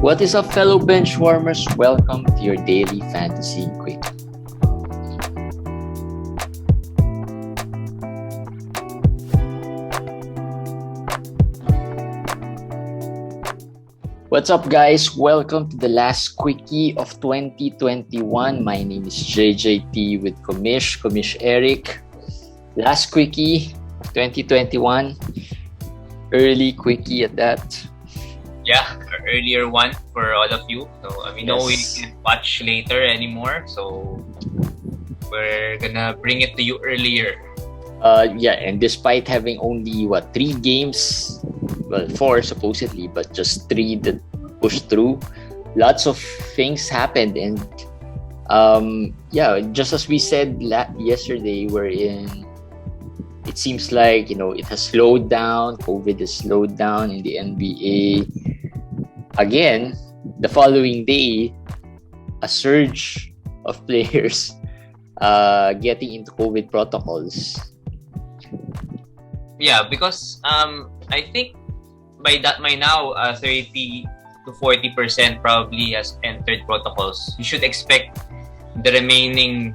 What is up, fellow benchwarmers? Welcome to your daily fantasy quickie. What's up, guys? Welcome to the last quickie of 2021. My name is JJT with Commish Eric. Last quickie of 2021. Early quickie at that. Yeah, earlier one for all of you. So we know we can't watch later anymore. So we're gonna bring it to you earlier. And despite having only 3 games, well, 4 supposedly, but just 3 that pushed through, lots of things happened, and just as we said yesterday, it seems like it has slowed down. COVID has slowed down in the NBA. Again, the following day, a surge of players getting into COVID protocols. Yeah, because I think by now 30 to 40% probably has entered protocols. You should expect the remaining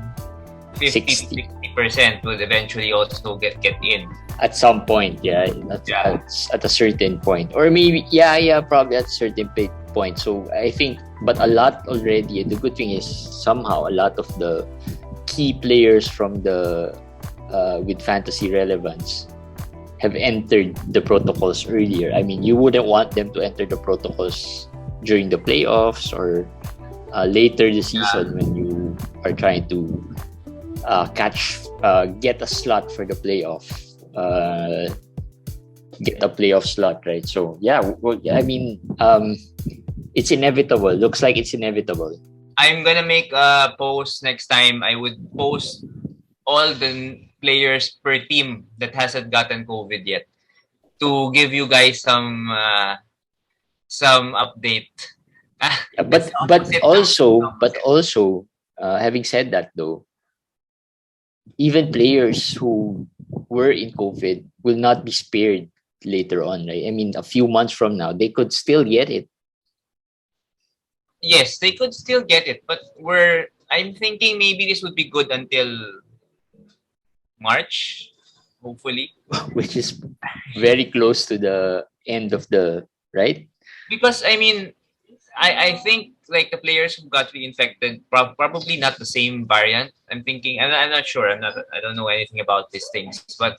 50 to 60% would eventually also get in. At some point, at a certain point. Or maybe, probably at a certain point. So I think, but a lot already, the good thing is somehow a lot of the key players from the with fantasy relevance have entered the protocols earlier. I mean, you wouldn't want them to enter the protocols during the playoffs or later this season when you are trying to get a slot for the playoff. Get a playoff slot, right? So it's inevitable. Looks like it's inevitable. I'm gonna make a post next time. I would post all the players per team that hasn't gotten COVID yet to give you guys some update. But also, having said that though, even players who were in COVID will not be spared later on, right? I mean, a few months from now, they could still get it. Yes, they could still get it, but I'm thinking maybe this would be good until March, hopefully. Which is very close to the end of the, right? Because, I mean, I think like the players who got reinfected, probably not the same variant. I'm thinking, I'm not sure. I don't know anything about these things, but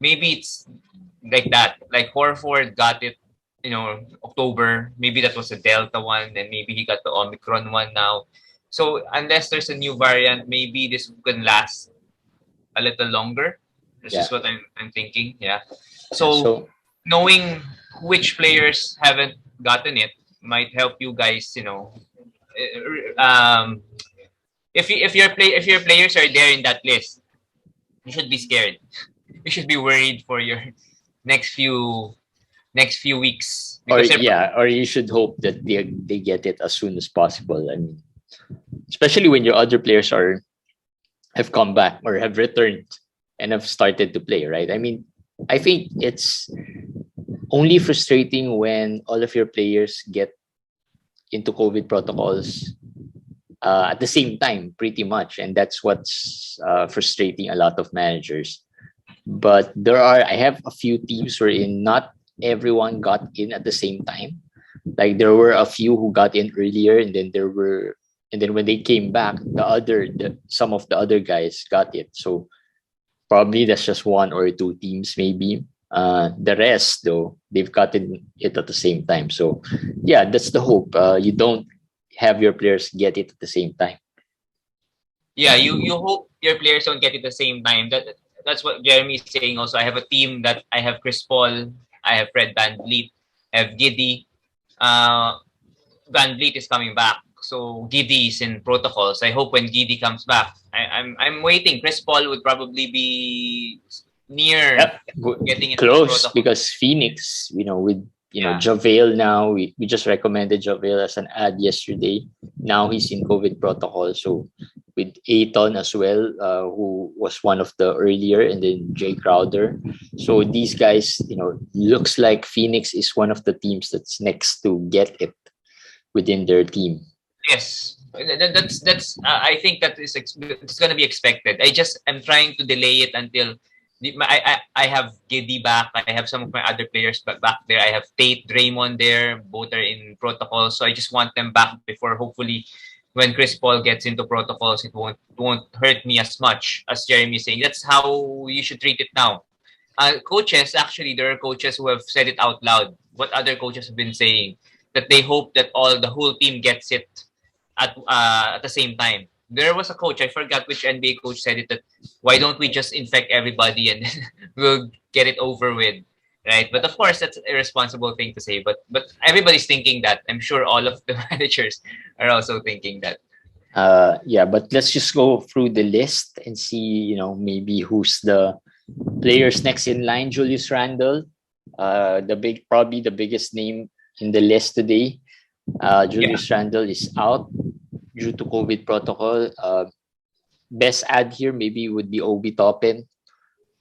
maybe it's like that. Like Horford got it, October. Maybe that was a Delta one, and maybe he got the Omicron one now. So unless there's a new variant, maybe this can last a little longer. This is what I'm thinking. Yeah. So knowing which players haven't gotten it might help you guys. If your players are there in that list, you should be scared. You should be worried for your next few weeks. Or you should hope that they get it as soon as possible. I mean, especially when your other players have come back or have returned and have started to play, right? I mean, I think it's only frustrating when all of your players get into COVID protocols at the same time, pretty much. And that's what's frustrating a lot of managers. But I have a few teams wherein not everyone got in at the same time. Like there were a few who got in earlier, and then when they came back, some of the other guys got it. So probably that's just 1 or 2 teams, maybe. The rest, though, they've gotten it at the same time. So yeah, that's the hope. You don't have your players get it at the same time. Yeah, you hope your players don't get it at the same time. That's what Jeremy is saying also. I have a team that I have Chris Paul, I have Fred VanVleet, I have Giddy. VanVleet is coming back. So Giddy is in protocols. I hope when Giddy comes back, I'm waiting. Chris Paul would probably be near getting into close because Phoenix, with JaVale now, we just recommended JaVale as an ad yesterday. Now he's in COVID protocol. So with Ayton as well, who was one of the earlier, and then Jay Crowder. So these guys, looks like Phoenix is one of the teams that's next to get it. within their team. Yes, that's. I think that is it's going to be expected. I just am trying to delay it until I have Giddy back. I have some of my other players back there. I have Tate, Draymond there. Both are in protocol, so I just want them back before hopefully when Chris Paul gets into protocols, it won't hurt me as much as Jeremy is saying. That's how you should treat it now. Coaches, actually, there are coaches who have said it out loud. What other coaches have been saying that they hope that the whole team gets it at the same time. There was a coach, I forgot which NBA coach said it, that why don't we just infect everybody and we'll get it over with, right? But of course, that's an irresponsible thing to say. But everybody's thinking that. I'm sure all of the managers are also thinking that. Yeah, but let's just go through the list and see, maybe who's the players next in line. Julius Randle, probably the biggest name in the list today. Julius Randle is out due to COVID protocol. Best add here maybe would be Obi Toppin.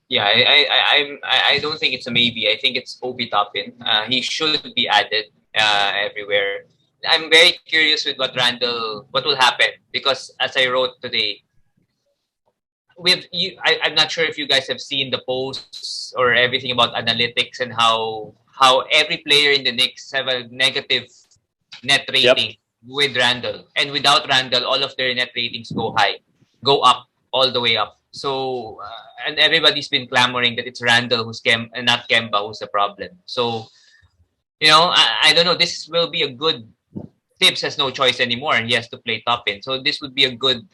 Yeah, I don't think it's a maybe. I think it's Obi Toppin. He should be added everywhere. I'm very curious with what will happen, because as I wrote today, I'm not sure if you guys have seen the posts or everything about analytics and how every player in the Knicks have a negative net rating with Randle, and without Randle, all of their net ratings go up all the way up. So and everybody's been clamoring that it's Randle who's and not Kemba who's the problem. So I don't know. This will be a good. Tibbs has no choice anymore, and he has to play Toppin. So this would be a good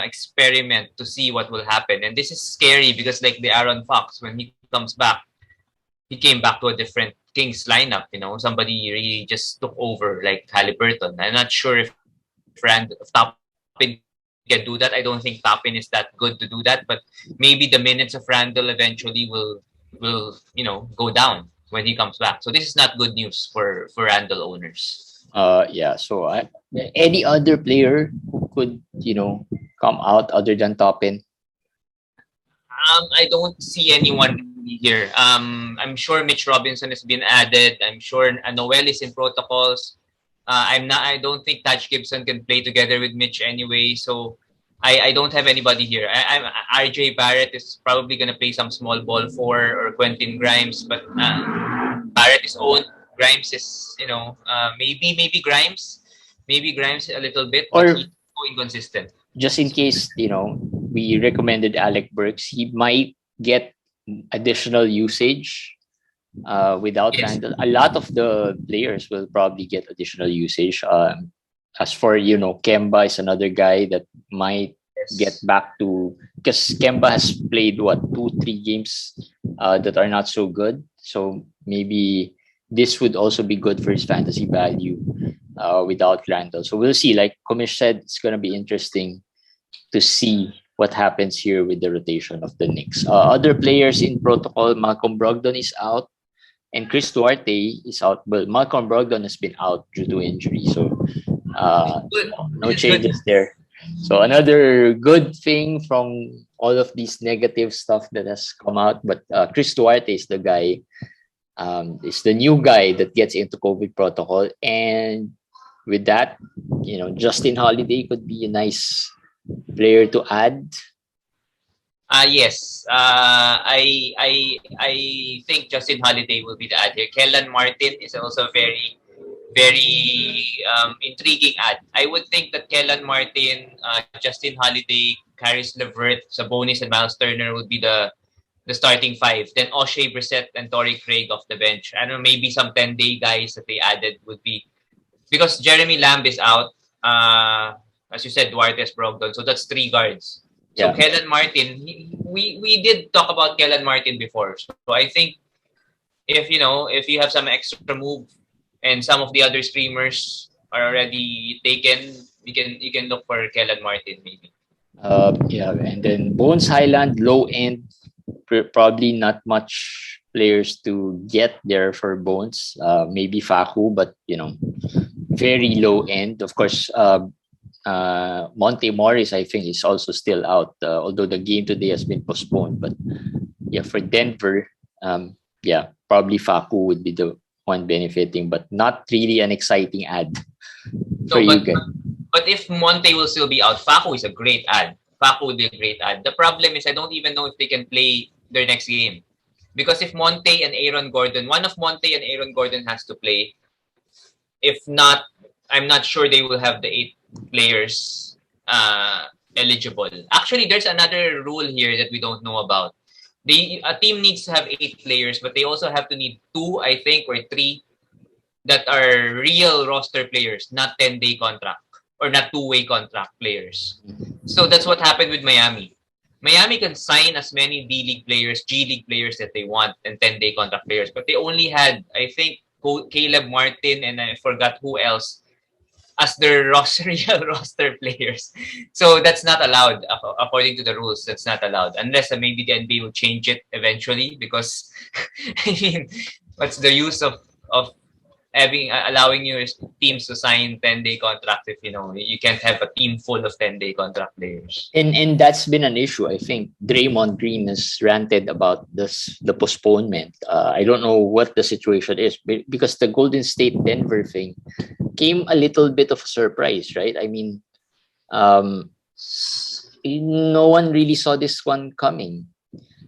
experiment to see what will happen. And this is scary because, like the Aaron Fox, when he comes back, he came back to a different Kings lineup. Somebody really just took over, like Haliburton. I'm not sure if Toppin can do that. I don't think Toppin is that good to do that. But maybe the minutes of Randle eventually will go down when he comes back. So this is not good news for Randle owners. Yeah. So any other player who could, come out other than Toppin? I don't see anyone here. I'm sure Mitch Robinson has been added. I'm sure Noel is in protocols. I don't think Taj Gibson can play together with Mitch anyway. So I don't have anybody here. RJ Barrett is probably gonna play some small ball or Quentin Grimes, but Barrett is owned. Grimes is, maybe Grimes a little bit, but he's so inconsistent. Just in case, we recommended Alec Burks, he might get additional usage without Randle. A lot of the players will probably get additional usage. As for, Kemba is another guy that might get back to, because Kemba has played 2-3 games that are not so good. So maybe this would also be good for his fantasy value without Randle. So we'll see. Like Kumish said, it's going to be interesting to see what happens here with the rotation of the Knicks. Other players in protocol, Malcolm Brogdon is out and Chris Duarte is out. But Malcolm Brogdon has been out due to injury. So no changes there. So another good thing from all of these negative stuff that has come out. But Chris Duarte is the guy. It's the new guy that gets into COVID protocol, and with that, Justin Holiday could be a nice player to add. Yes. I think Justin Holiday will be the add here. Kellan Martin is also very, very intriguing add. I would think that Kellan Martin, Justin Holiday, Caris LeVert, Sabonis, and Miles Turner would be the starting five. Then O'Shea Brissett and Torrey Craig off the bench. I don't know, maybe some 10-day guys that they added would be, because Jeremy Lamb is out. As you said, Duarte's Brogdon. So that's 3 guards. So Kellan Martin, we did talk about Kellan Martin before. So I think if you have some extra move and some of the other streamers are already taken, you can look for Kellan Martin maybe. And then Bones Highland, low end. Probably not much players to get there for Bones. Maybe Faku, but very low end. Of course, Monte Morris, I think, is also still out. Although the game today has been postponed, but for Denver, probably Faku would be the one benefiting, but not really an exciting ad. No, you can. but if Monte will still be out, Facu is a great ad. Facu would be a great ad. The problem is I don't even know if they can play their next game. Because if Monte and Aaron Gordon, one of Monte and Aaron Gordon has to play. If not, I'm not sure they will have the 8 players eligible. Actually, there's another rule here that we don't know about. A team needs to have 8 players, but they also have to need 2, I think, or 3 that are real roster players, not 10-day contract or not 2-way contract players. So that's what happened with Miami. Miami can sign as many D-League players, G-League players that they want and 10-day contract players, but they only had, I think, Caleb Martin and I forgot who else as their real roster players. So that's not allowed according to the rules. That's not allowed unless maybe the NBA will change it eventually. Because I mean, what's the use of allowing your teams to sign 10-day contracts if you can't have a team full of 10-day contract players? And that's been an issue. I think Draymond Green has ranted about the postponement. I don't know what the situation is, because the Golden State Denver thing came a little bit of a surprise, right? I mean, no one really saw this one coming.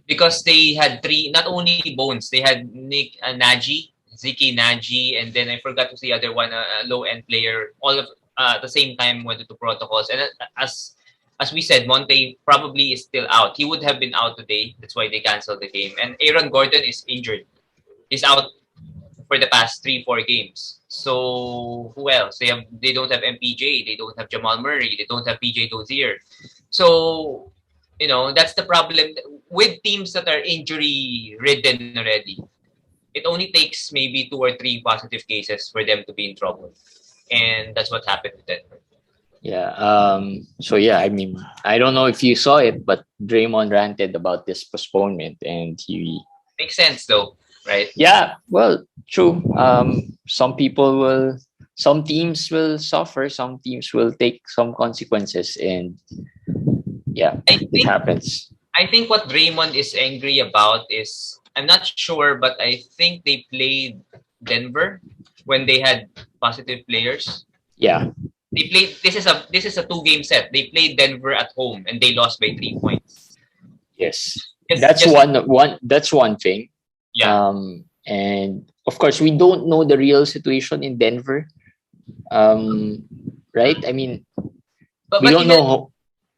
Because they had 3, not only Bones, they had Nick Nagy, Ziki Nagy, and then I forgot who's the other one, a low-end player. All of at the same time went to protocols. And as we said, Monte probably is still out. He would have been out today. That's why they canceled the game. And Aaron Gordon is injured. He's out for the past 3-4 games. So who else? They don't have MPJ. They don't have Jamal Murray. They don't have PJ Dozier. So that's the problem with teams that are injury ridden already. It only takes maybe 2 or 3 positive cases for them to be in trouble, and that's what happened with Denver. Yeah. So yeah, I mean, I don't know if you saw it, but Draymond ranted about this postponement, and he makes sense though, right? Yeah. Well, true. Some teams will suffer. Some teams will take some consequences, and yeah, it happens. I think what Draymond is angry about is, I'm not sure, but I think they played Denver when they had positive players. Yeah. They played. This is a 2-game set. They played Denver at home and they lost by 3 points. Yes, that's one thing. Yeah. And of course, we don't know the real situation in Denver. Right? I mean, we don't know.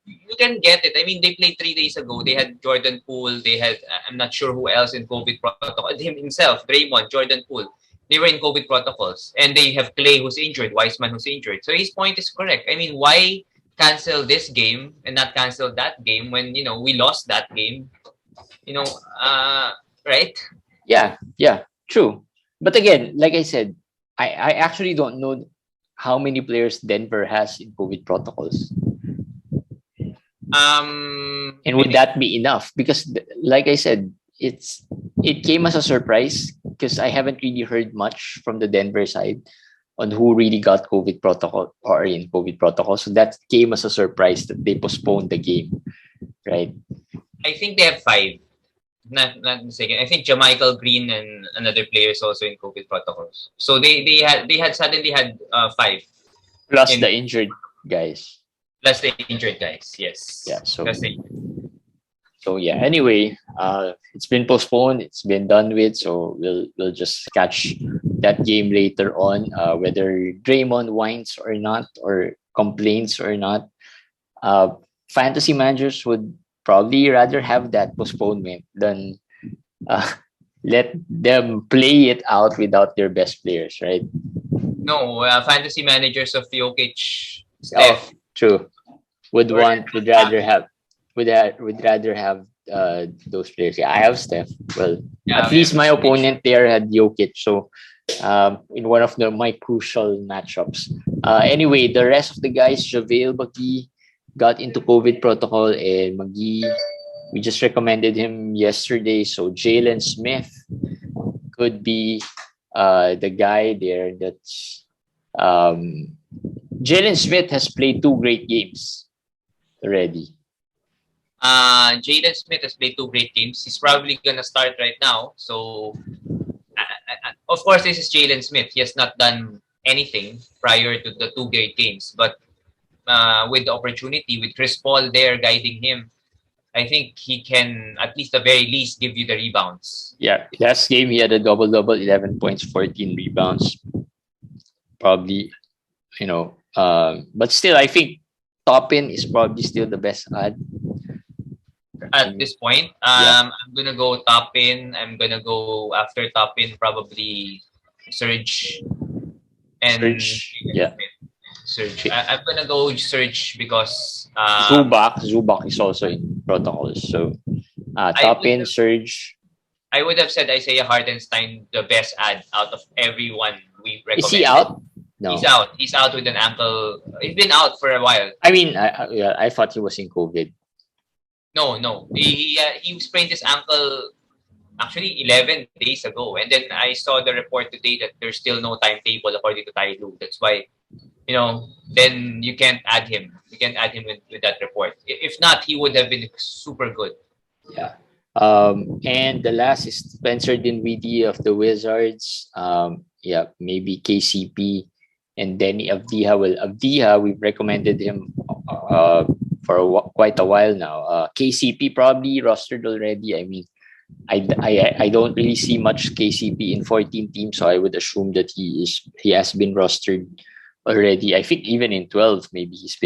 You can get it. I mean, they played 3 days ago. They had Jordan Poole. They had, I'm not sure who else in COVID protocol. Him himself, Draymond, Jordan Poole. They were in COVID protocols. And they have Clay who's injured, Wiseman who's injured. So his point is correct. I mean, why cancel this game and not cancel that game when, we lost that game? Right? Yeah, true. But again, like I said, I actually don't know how many players Denver has in COVID protocols. And would that be enough? Because like I said, it came as a surprise because I haven't really heard much from the Denver side on who really got COVID protocol or in COVID protocol. So that came as a surprise that they postponed the game, right? I think they have 5. Not mistaken. I think Jamichael Green and another player is also in COVID protocols. So they had suddenly had 5 plus the injured guys. Plus the injured guys, yes. Yeah. So yeah. Anyway, it's been postponed. It's been done with. So we'll just catch that game later on. Whether Draymond whines or not, or complains or not, fantasy managers would probably rather have that postponement than let them play it out without their best players, right? No, fantasy managers of Jokic, Steph. True. Would rather have those players. Yeah, I have Steph. Well, at least my opponent there had Jokic. So in one of my crucial matchups. Anyway, the rest of the guys, JaVale McGee got into COVID protocol, and McGee, we just recommended him yesterday. So Jalen Smith could be the guy there. That's Jalen Smith has played 2 great games already. Jalen Smith has played 2 great games. He's probably gonna start right now. So, of course, this is Jalen Smith. He has not done anything prior to the two great games. But with the opportunity, with Chris Paul there guiding him, I think he can, at least the very least, give you the rebounds. Yeah, last game he had a double-double, 11 points, 14 rebounds. Probably, but still, I think Toppin is probably still the best ad. At this point, Yeah. I'm gonna go Toppin. I'm gonna go after Toppin, probably Surge and Surge, yeah. Surge. I'm gonna go Surge because Zubac is also in protocols. So Toppin, Surge. I would have said Isaiah Hardenstein the best ad out of everyone we recommended. Is he out? No. He's out. He's out with an ankle. He's been out for a while. I mean, I thought he was in COVID. No. He sprained his ankle actually 11 days ago. And then I saw the report today that there's still no timetable according to Tai Lu. That's why, then you can't add him. You can't add him with that report. If not, he would have been super good. Yeah. And the last is Spencer Dinwiddie of the Wizards. Yeah, maybe KCP and Denny Avdija. Well, Avdija, we've recommended him for quite a while now. KCP probably rostered already. I mean, I don't really see much KCP in 14 teams, so I would assume that he has been rostered already. I think even in 12, maybe he's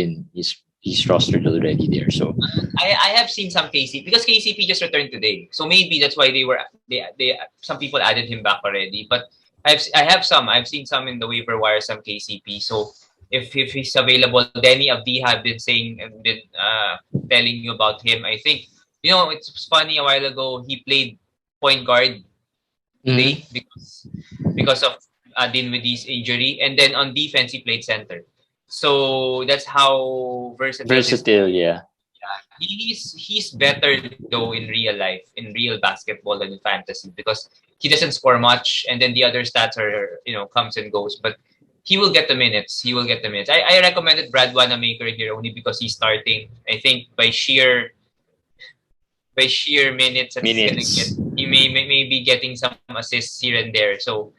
rostered already there. So I have seen some KCP because KCP just returned today, so maybe that's why they some people added him back already. But I've seen some in the waiver wire, some KCP. So if he's available, Denny Avdija have been saying and been telling you about him. I think it's funny. A while ago he played point guard today because of Dinwiddie's injury, and then on defense he played center. So that's how versatile. Yeah. He's better though in real life, in real basketball than in fantasy, because he doesn't score much, and then the other stats are comes and goes. But he will get the minutes. I recommended Brad Wanamaker here only because he's starting. I think by sheer minutes that he's gonna get, he may be getting some assists here and there. So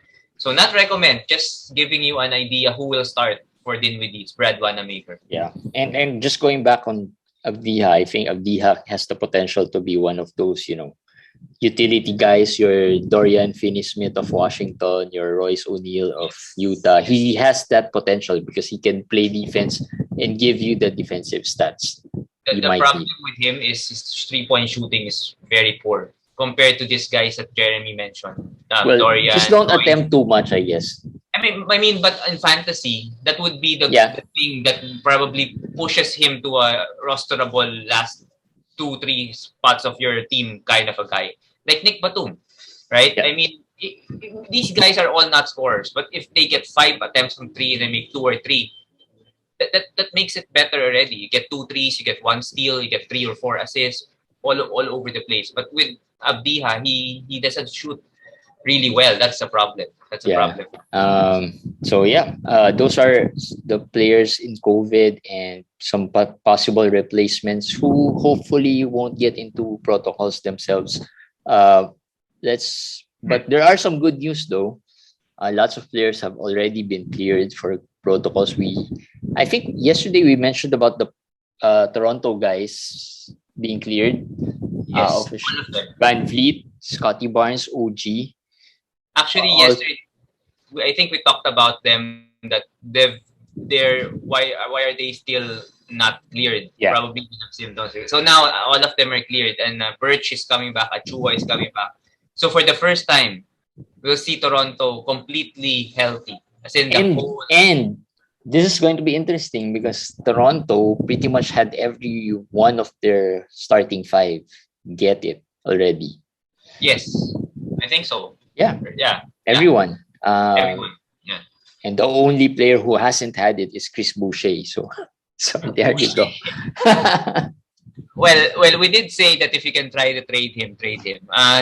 not recommend, just giving you an idea who will start for Dinwiddie. It's Brad Wanamaker. Yeah, and just going back on Avdija, I think Avdija has the potential to be one of those, utility guys, your Dorian Finney-Smith of Washington, your Royce O'Neal of Utah. He has that potential because he can play defense and give you the defensive stats. The problem with him is his 3-point shooting is very poor compared to these guys that Jeremy mentioned. Dorian, just don't attempt too much, I guess. I mean, but in fantasy, that would be the thing that probably pushes him to a rosterable last 2-3 spots of your team kind of a guy, like Nick Batum, right? Yeah. I mean, these guys are all not scorers, but if they get 5 attempts from 3 and they make 2 or 3, that makes it better already. You get 2 threes, you get 1 steal, you get 3 or 4 assists, all over the place. But with Avdija, he doesn't shoot really well. That's the problem. So those are the players in COVID and some possible replacements who hopefully won't get into protocols themselves. But there are some good news though. Lots of players have already been cleared for protocols. I think yesterday we mentioned about the Toronto guys being cleared. Yes, Van Vliet, Scotty Barnes, OG. Actually, yesterday I think we talked about them, that why are they still not cleared? Yeah. Probably symptoms. So now all of them are cleared, and Birch is coming back, Achua is coming back. So for the first time, we'll see Toronto completely healthy. As in and this is going to be interesting because Toronto pretty much had every one of their starting 5 get it already. Yes, I think so. Yeah. Everyone. Everyone. Yeah. And the only player who hasn't had it is Chris Boucher. So there you go. Well, we did say that if you can try to trade him.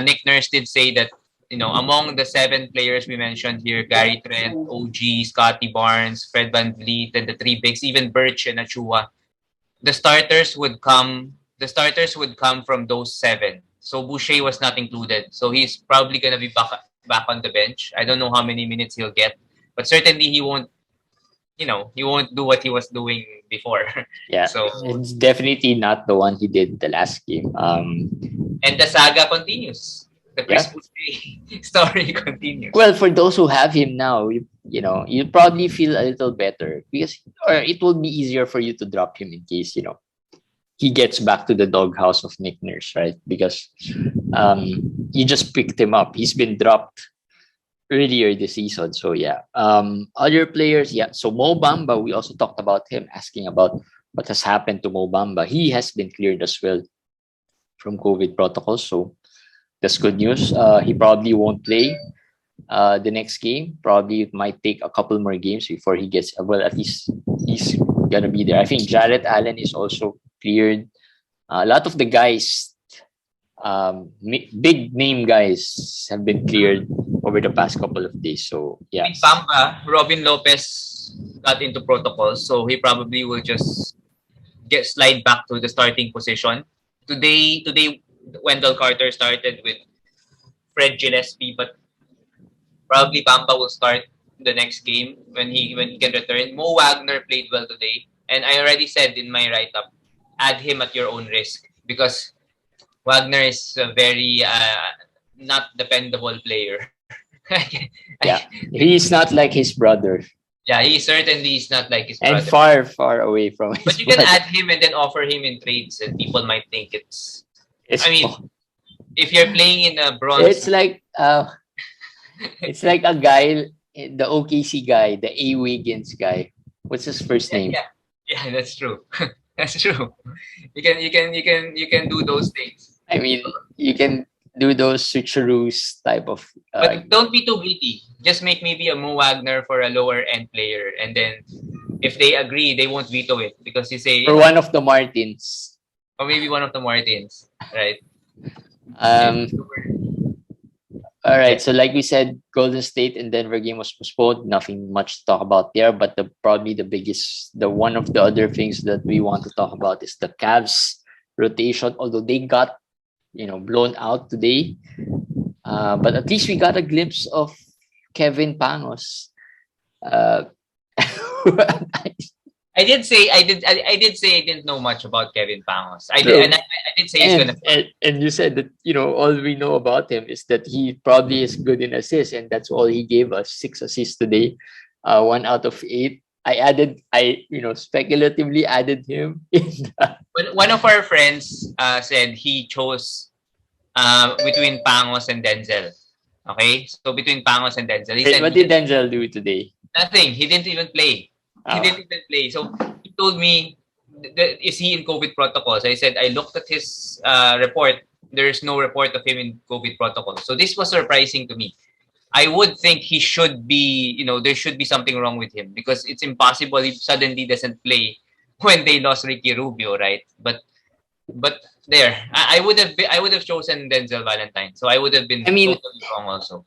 Nick Nurse did say that, among the 7 players we mentioned here, Gary Trent, OG, Scotty Barnes, Fred Van Vliet, and the 3 bigs, even Birch and Achua, the starters would come from those 7. So Boucher was not included. So he's probably gonna be back on the bench. I don't know how many minutes he'll get. but certainly he won't. He won't do what he was doing before. Yeah, So it's definitely not the one he did the last game. and the saga continues. The Yeah. Christmas Day story continues. Well, for those who have him now, you'll probably feel a little better because, or it will be easier for you to drop him in case he gets back to the doghouse of Nick Nurse, right? Because you just picked him up. He's been dropped earlier this season. So yeah. Other players, yeah. So Mo Bamba, we also talked about him, asking about what has happened to Mo Bamba. He has been cleared as well from COVID protocols. So that's good news. He probably won't play the next game. Probably it might take a couple more games before he gets, well, at least he's gonna be there. I think Jarrett Allen is also cleared. A lot of the guys, big name guys, have been cleared over the past couple of days. So yeah. With Bamba, Robin Lopez got into protocol, so he probably will just slide back to the starting position. Today, Wendell Carter started with Fred Gillespie, but probably Bamba will start the next game when he can return. Mo Wagner played well today, and I already said in my write-up, add him at your own risk because Wagner is a very not dependable player. Yeah, he's not like his brother. Yeah, he certainly is not like his and brother. far away from his But you brother. can add him and then offer him in trades, and people might think it's. I mean, if you're playing in a bronze, it's like a guy, the OKC guy, the A Wiggins guy. What's his first name? Yeah, that's true. That's true. You can do those things. I mean, you can do those switcheroos type of. But don't be too greedy. Just make maybe a Mo Wagner for a lower end player, and then if they agree, they won't veto it because you say or one of the Martins, or maybe one of the Martins, right? All right. So, like we said, Golden State and Denver game was postponed. Nothing much to talk about there. But probably the one of the other things that we want to talk about is the Cavs rotation. Although they got blown out today, but at least we got a glimpse of Kevin Pangos. I did say I didn't know much about Kevin Pangos. I did say he's gonna. And you said that all we know about him is that he probably is good in assists, and that's all he gave us. 6 assists today, 1 out of 8. I speculatively added him. One of our friends said he chose between Pangos and Denzel. Okay, so between Pangos and Denzel, he said. What did Denzel do today? Nothing. He didn't even play. He didn't even play. So he told me, is he in COVID protocols? I said, I looked at his report. There's no report of him in COVID protocols. So this was surprising to me. I would think he should be, there should be something wrong with him because it's impossible he suddenly doesn't play when they lost Ricky Rubio, right? But there, I would have chosen Denzel Valentine. So I would have been totally wrong also.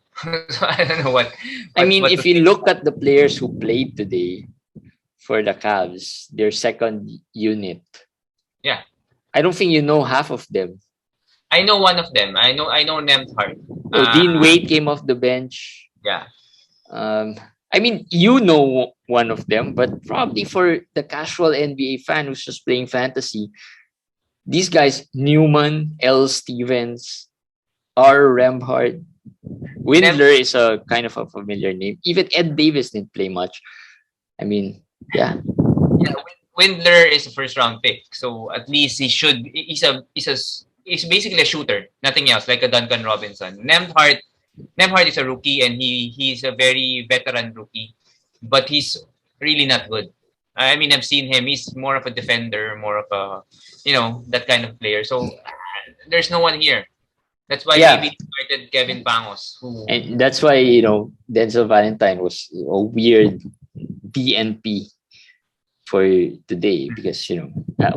So I don't know what if you look at the players who played today for the Cavs, their second unit. Yeah. I don't think you know half of them. I know one of them. I know Nemthart. Dean Wade came off the bench. Yeah. I mean, one of them, but probably for the casual NBA fan who's just playing fantasy, these guys, Newman, L. Stevens, R. Remhart, Windler is a kind of a familiar name. Even Ed Davis didn't play much. I mean, yeah. Windler is a first round pick, so at least he's basically a shooter, nothing else, like a Duncan Robinson. Nemhart is a rookie, and he's a very veteran rookie, but he's really not good. I mean, I've seen him. He's more of a defender, more of a that kind of player. So there's no one here. That's why maybe started Kevin Pangos, and that's why Denzel Valentine was a weird DNP for today because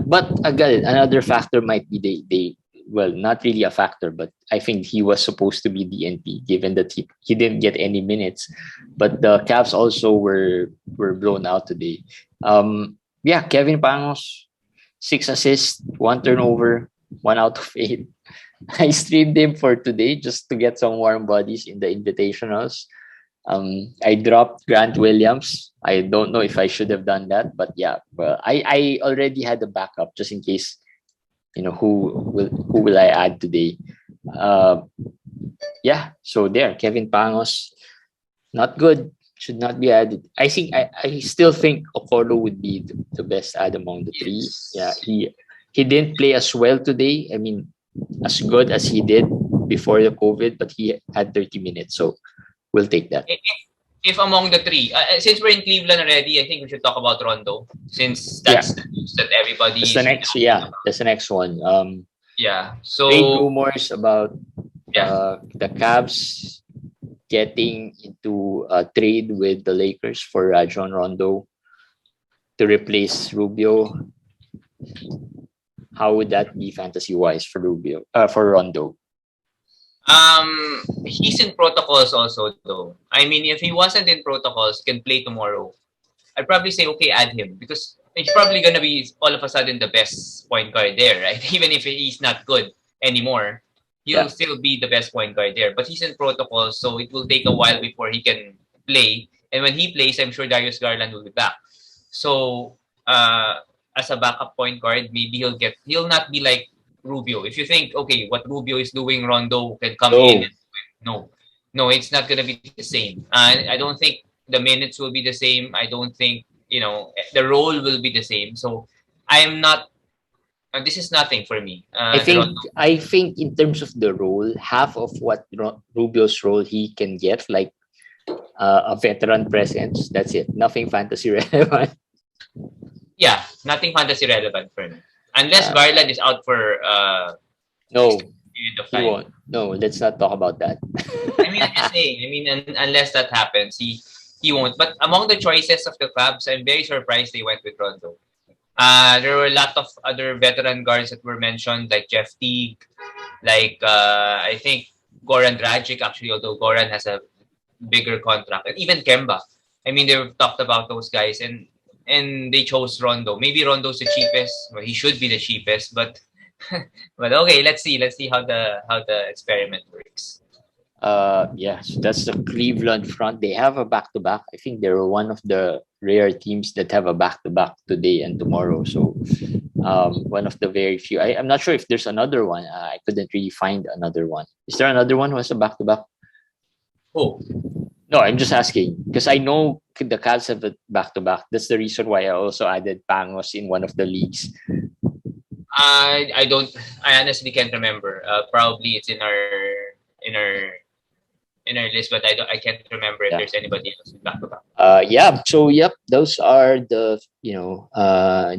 but again, another factor might be they well, not really a factor, but I think he was supposed to be DNP given that he didn't get any minutes. But the Cavs also were blown out today. Kevin Pangos, 6 assists, 1 turnover, 1 out of 8. I streamed him for today just to get some warm bodies in the invitationals. I dropped Grant Williams. I don't know if I should have done that, but yeah, well, I already had a backup just in case. Who will I add today? Uh, yeah. So there, Kevin Pangos, not good. Should not be added. I still think Okoro would be the best add among the three. Yeah, Yes. he didn't play as well today. I mean, as good as he did before the COVID, but he had 30 minutes, so we'll take that. If among the three, since we're in Cleveland already, I think we should talk about Rondo, since Yeah, that's the news that everybody that's is the next. Yeah, that's the next one. yeah. Big So rumors about yeah. the Cavs getting into a trade with the Lakers for Rajon Rondo to replace Rubio. How would that be fantasy wise for Rubio? For Rondo? He's in protocols also though. I mean, if he wasn't in protocols, he can play tomorrow. I'd probably say okay, add him because he's probably gonna be all of a sudden the best point guard there, right? Even if he's not good anymore, he'll Yeah. still be the best point guard there. But he's in protocols, so it will take a while before he can play. And when he plays, I'm sure Darius Garland will be back. So as a backup point guard, maybe he'll not be like Rubio. If you think, okay, what Rubio is doing, Rondo can come in No. and do it. No, no, it's not gonna be the same. I don't think the minutes will be the same. I don't think the role will be the same. So I'm not. This is nothing for me. I think in terms of the role, half of what Rubio's role he can get, like a veteran presence. That's it. Nothing fantasy relevant. Yeah, nothing fantasy relevant for me. Unless Garland is out for No, period of he time. won't. No, let's not talk about that. I mean, I'm just saying. I mean, unless that happens, he won't. But among the choices of the clubs, I'm very surprised they went with Rondo. There were a lot of other veteran guards that were mentioned, like Jeff Teague, like I think Goran Dragic actually, although Goran has a bigger contract, and even Kemba. I mean, they've talked about those guys, and they chose Rondo. Maybe Rondo's the cheapest. Well, he should be the cheapest, but but okay, let's see how the experiment works. Yeah, so that's the Cleveland front. They have a back to back. I think they're one of the rare teams that have a back to back today and tomorrow. So, one of the very few. I'm not sure if there's another one. I couldn't really find another one. Is there another one who has a back to back? Oh, No, I'm just asking because I know the Cavs have a back to back. That's the reason why I also added Pangos in one of the leagues. I don't. I honestly can't remember. Probably it's in our in our list, but I can't remember if there's anybody else back to back. Yeah. So yep, those are the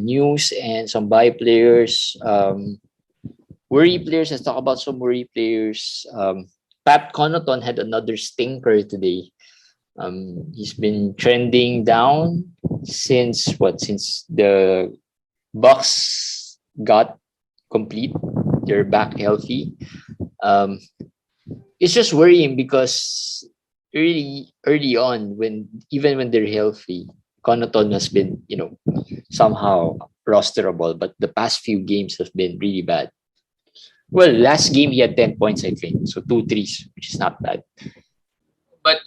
news and some buy players. Worry players. Let's talk about some worry players. Pat Connaughton had another stinker today. He's been trending down since the Bucks got complete. They're back healthy. It's just worrying because early on, even when they're healthy, Connaughton has been somehow rosterable, but the past few games have been really bad. Well, last game he had 10 points, I think, so 2 threes, which is not bad. But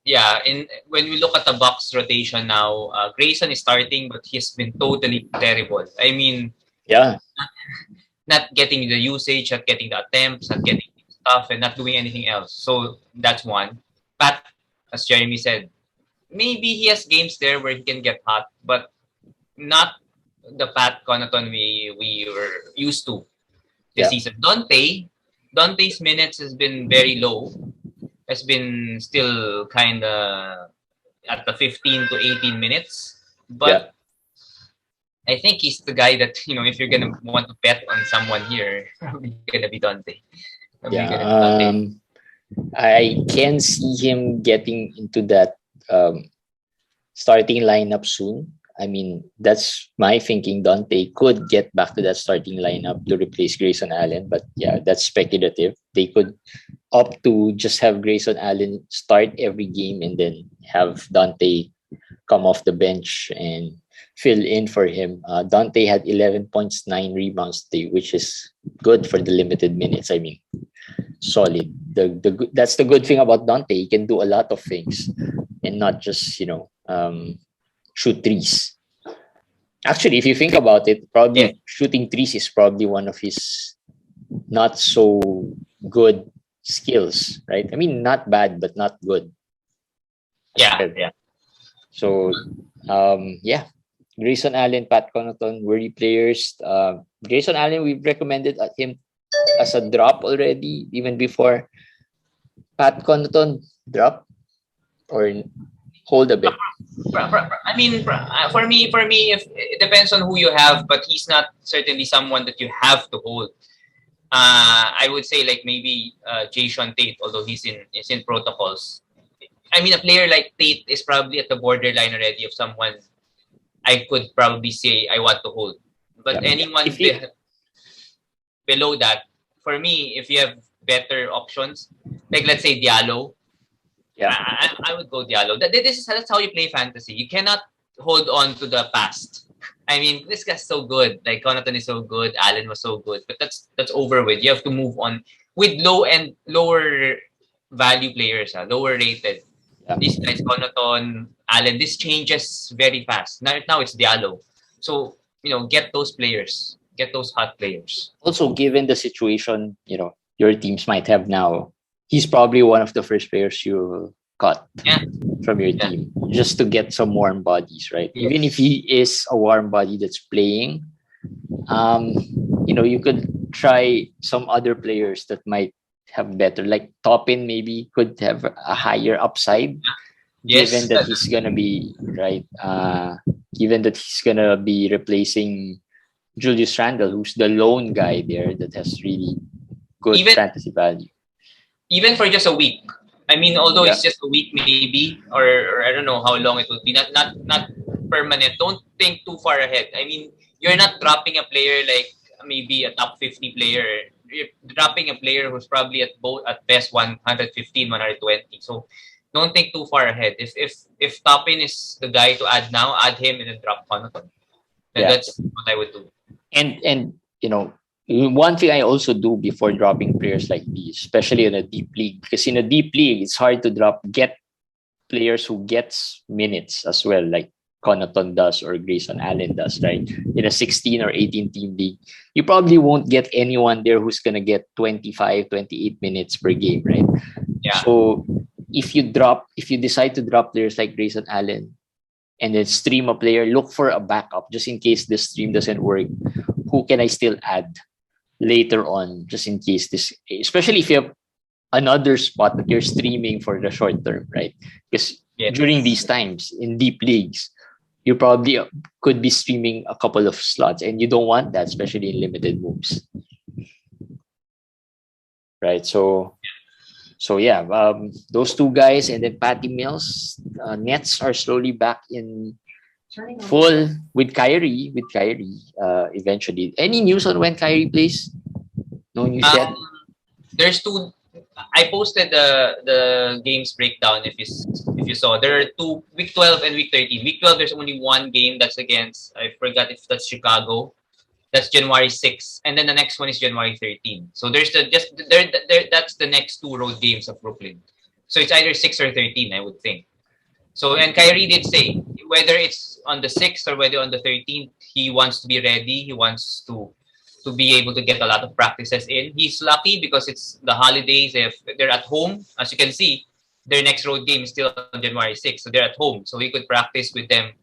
yeah, when we look at the Bucks rotation now, Grayson is starting, but he's been totally terrible. I mean, yeah, not getting the usage, not getting the attempts, not getting stuff, and not doing anything else. So that's one. Pat, as Jeremy said, maybe he has games there where he can get hot, but not the Pat Connaughton we were used to this season. Dante's minutes has been very low. Has been still kind of at the 15 to 18 minutes. But I think he's the guy that, if you're going to want to bet on someone here, probably going to be Dante. I can see him getting into that starting lineup soon. I mean, that's my thinking. Dante could get back to that starting lineup to replace Grayson Allen, but yeah, that's speculative. They could opt to just have Grayson Allen start every game and then have Dante come off the bench and fill in for him. Dante had 11 points, 9 rebounds today, which is good for the limited minutes. I mean, solid. That's the good thing about Dante. He can do a lot of things and not just shoot threes. Actually, if you think about it, probably shooting threes is probably one of his not so good skills, right? I mean, not bad, but not good. Yeah. So, Grayson Allen, Pat Connaughton, worthy players. Grayson Allen, we've recommended him as a drop already, even before. Pat Connaughton, drop or hold a bit. I mean, for me, if it depends on who you have, but he's not certainly someone that you have to hold. I would say like maybe Jason Tate, although he's in protocols. I mean, a player like Tate is probably at the borderline already of someone I could probably say I want to hold. But anyone below that, for me, if you have better options, like let's say Diallo, I would go Diallo. That's how you play fantasy. You cannot hold on to the past. I mean, this guy's so good. Like Connaughton is so good. Allen was so good, but that's over with. You have to move on with lower value players, lower rated. These guys, Connaughton, Allen, this changes very fast. Now it's Diallo. So, get those players. Get those hot players. Also, given the situation, your teams might have now, he's probably one of the first players you cut from your team just to get some warm bodies, right? Yes. Even if he is a warm body that's playing, you could try some other players that might have better, like Toppin maybe could have a higher upside, given that he's gonna be given that he's gonna be replacing Julius Randle, who's the lone guy there that has really good fantasy value. Even for just a week. I mean, although it's just a week maybe, or I don't know how long it would be. Not permanent. Don't think too far ahead. I mean, you're not dropping a player like maybe a top 50 player. You're dropping a player who's probably at best 115, 120. So don't think too far ahead. If Toppin is the guy to add now, add him and then drop Connaughton. And that's what I would do. And one thing I also do before dropping players like these, especially in a deep league, because in a deep league it's hard to get players who gets minutes as well, like Connaughton does or Grayson Allen does, right? In a 16 or 18 team league, you probably won't get anyone there who's gonna get 25, 28 minutes per game, right? Yeah. So if you decide to drop players like Grayson Allen and then stream a player, look for a backup just in case the stream doesn't work. Who can I still add later on, just in case this, especially if you have another spot that you're streaming for the short term, right? Because during these times in deep leagues, you probably could be streaming a couple of slots and you don't want that, especially in limited moves. Right. So those two guys and then Patty Mills. Nets are slowly back in full with Kyrie. Eventually, any news on when Kyrie plays? No news yet. There's two. I posted the games breakdown. If you saw, there are two: week 12 and week 13. Week 12, there's only one game that's against. I forgot if that's Chicago. That's January 6th, and then the next one is January 13th. So there's that's the next two road games of Brooklyn. So it's either 6 or 13, I would think. So, and Kyrie did say whether it's on the 6th or whether on the 13th, he wants to be ready. He wants to be able to get a lot of practices in. He's lucky because it's the holidays. If they're at home, as you can see, their next road game is still on January 6th. So they're at home. So he could practice with them,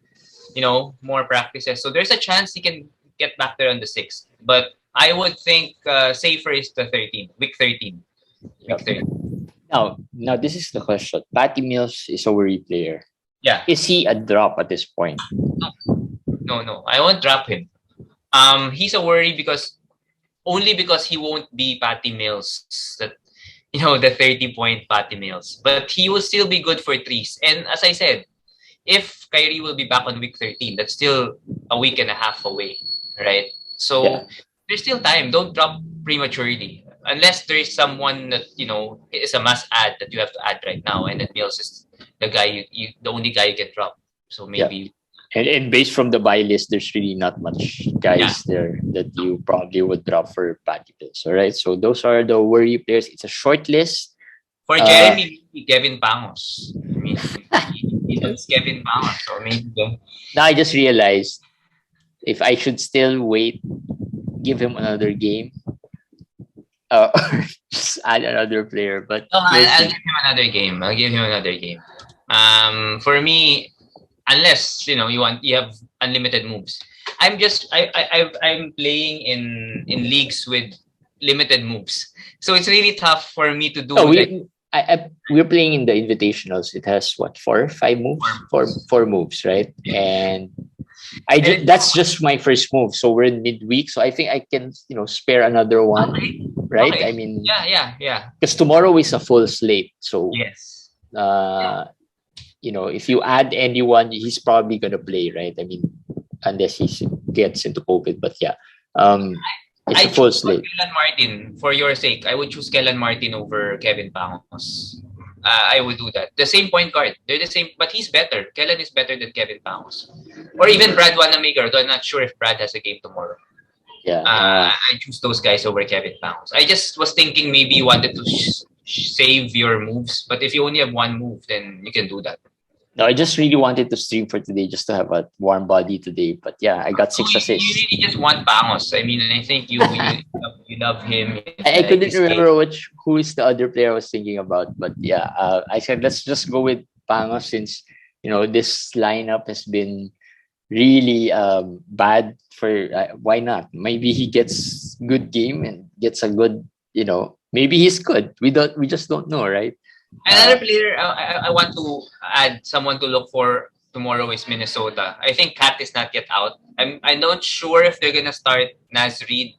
more practices. So there's a chance he can get back there on the 6th. But I would think safer is the 13th, week 13. Week 13. Now this is the question. Patty Mills is a worry player. Yeah. Is he a drop at this point? No. I won't drop him. He's a worry because he won't be Patty Mills, that the 30-point Patty Mills. But he will still be good for threes. And as I said, if Kyrie will be back on week 13, that's still a week and a half away, right? So there's still time. Don't drop prematurely. Unless there is someone that, is a must add that you have to add right now. And then Mills is the guy the only guy you can drop. So maybe And based from the buy list, there's really not much guys there that you probably would drop for Patty Bills. All right. So those are the worry players. It's a short list. For Jeremy, Kevin Pangos. I mean, he loves Kevin Pangos. So maybe. Now I just realized if I should still wait, give him another game, or just add another player. But No, I'll give him another game. I'll give him another game. For me, unless you have unlimited moves. I'm playing in leagues with limited moves, so it's really tough for me to do. We're playing in the invitationals. It has what, 4, 5 moves, four moves, right? And that's just my first move. So we're in midweek, so I think I can spare another one, right? Okay. I mean, yeah. Because tomorrow is a full slate, so yes. If you add anyone, he's probably gonna play, right? I mean, unless he gets into COVID. But yeah, it's a full slate. Kellan Martin, for your sake, I would choose Kellan Martin over Kevin Pangos. I would do that. The same point guard. They're the same, but he's better. Kellan is better than Kevin Pangos. Or even Brad Wanamaker, though I'm not sure if Brad has a game tomorrow. Yeah. I choose those guys over Kevin Pangos. I just was thinking maybe you wanted to save your moves, but if you only have one move, then you can do that. No, I just really wanted to stream for today just to have a warm body today. But yeah, I got 6 assists. You really just want Pangos. I mean, I think you love him. I couldn't remember who is the other player I was thinking about. But yeah, I said let's just go with Pangos since this lineup has been really bad for. Why not? Maybe he gets good game and gets a good. Maybe he's good. We just don't know, right? Another player I want to add someone to look for tomorrow is Minnesota. I think Cat is not yet out. I'm not sure if they're gonna start Naz Reid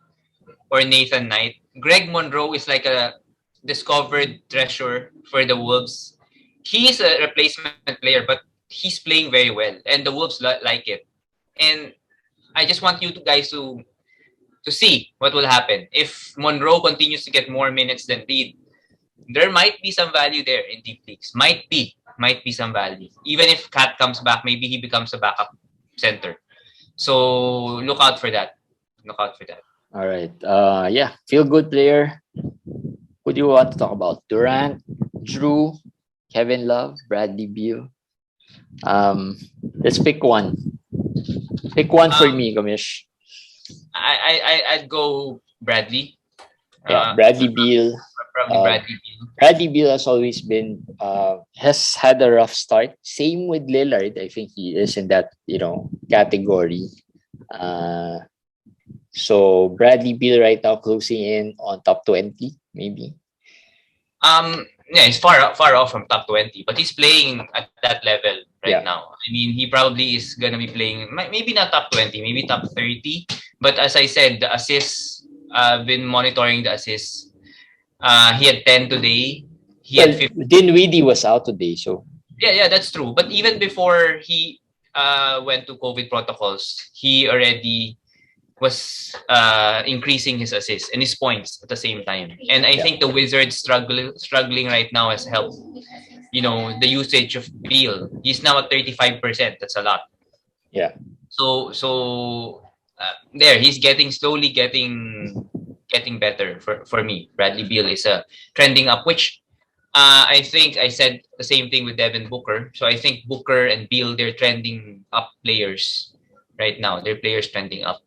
or Nathan Knight. Greg Monroe is like a discovered treasure for the Wolves. He is a replacement player, but he's playing very well, and the Wolves like it. And I just want you guys to see what will happen if Monroe continues to get more minutes than Reid. There might be some value there in deep leagues. Might be some value. Even if Cat comes back, maybe he becomes a backup center. So look out for that. All right. Yeah. Feel good player. Who do you want to talk about? Durant, Drew, Kevin Love, Bradley Beal. Let's pick one. Pick one for me, Kamish. I'd go Bradley. Yeah, Bradley Beal. Probably Bradley Beal. Bradley Beal has always been has had a rough start. Same with Lillard. I think he is in that category. So Bradley Beal right now closing in on top 20, maybe. Yeah, he's far off from top 20, but he's playing at that level right now. I mean, he probably is gonna be playing maybe not top 20, maybe top 30. But as I said, the assists, I've been monitoring the assists. He had 10 today. Had 15. Dinwiddie was out today, so yeah, that's true. But even before he went to COVID protocols, he already was increasing his assists and his points at the same time. And I think the Wizards struggling right now has helped. The usage of Beal. He's now at 35%. That's a lot. Yeah. So there he's slowly getting better for me. Bradley Beal is trending up, which I think I said the same thing with Devin Booker. So I think Booker and Beal, they're trending up players right now. They're players trending up.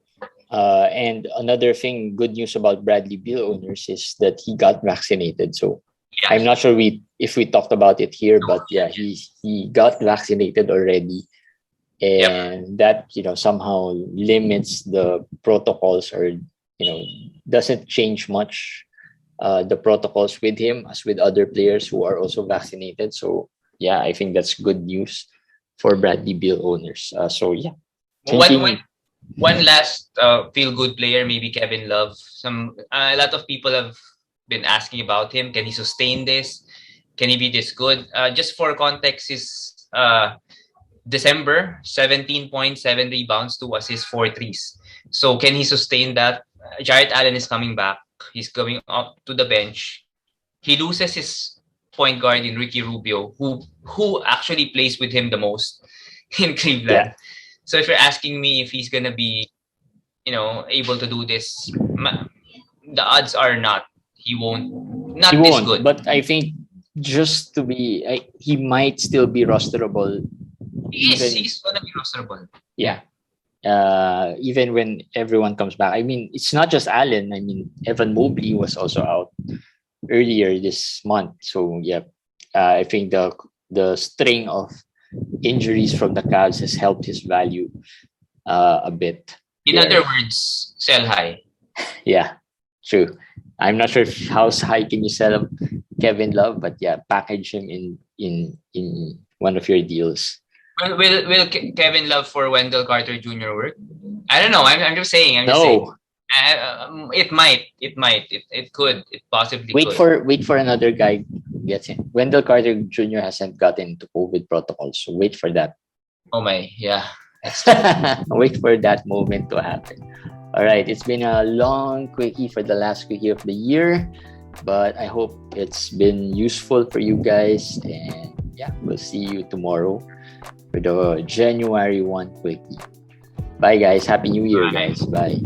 And another thing, good news about Bradley Beal owners is that he got vaccinated. So I'm not sure if we talked about it here, but yeah, he got vaccinated already. And that somehow limits the protocols or doesn't change much the protocols with him as with other players who are also vaccinated. So yeah, I think that's good news for Bradley Beal owners. So yeah, one last feel good player, maybe Kevin Love. A lot of people have been asking about him. Can he sustain this? Can he be this good? Just for context, his December 17 points, 7 rebounds, 2 assists, 4 threes. So can he sustain that? Jarrett Allen is coming back. He's going up to the bench. He loses his point guard in Ricky Rubio, who actually plays with him the most in Cleveland. So if you're asking me if he's gonna be, able to do this, the odds are not. He won't. Not He this won't, good. but I think just to be, he might still be rosterable. He's gonna be rosterable. Yeah. Even when everyone comes back. I mean, it's not just Allen. I mean, Evan Mobley was also out earlier this month. So yeah, I think the string of injuries from the Cavs has helped his value a bit. In other words, sell high. Yeah, true. I'm not sure how high can you sell Kevin Love, but yeah, package him in one of your deals. Will Kevin Love for Wendell Carter Jr. work? I don't know. I'm just saying. No. It might. It could. It possibly Wait could. for another guy gets in. Wendell Carter Jr. hasn't gotten into COVID protocol, so wait for that. Oh my, yeah. Wait for that moment to happen. All right, it's been a long quickie for the last quickie of the year, but I hope it's been useful for you guys. And yeah, we'll see you tomorrow for the January 1 quickie. Bye, guys. Happy New Year, guys. Bye.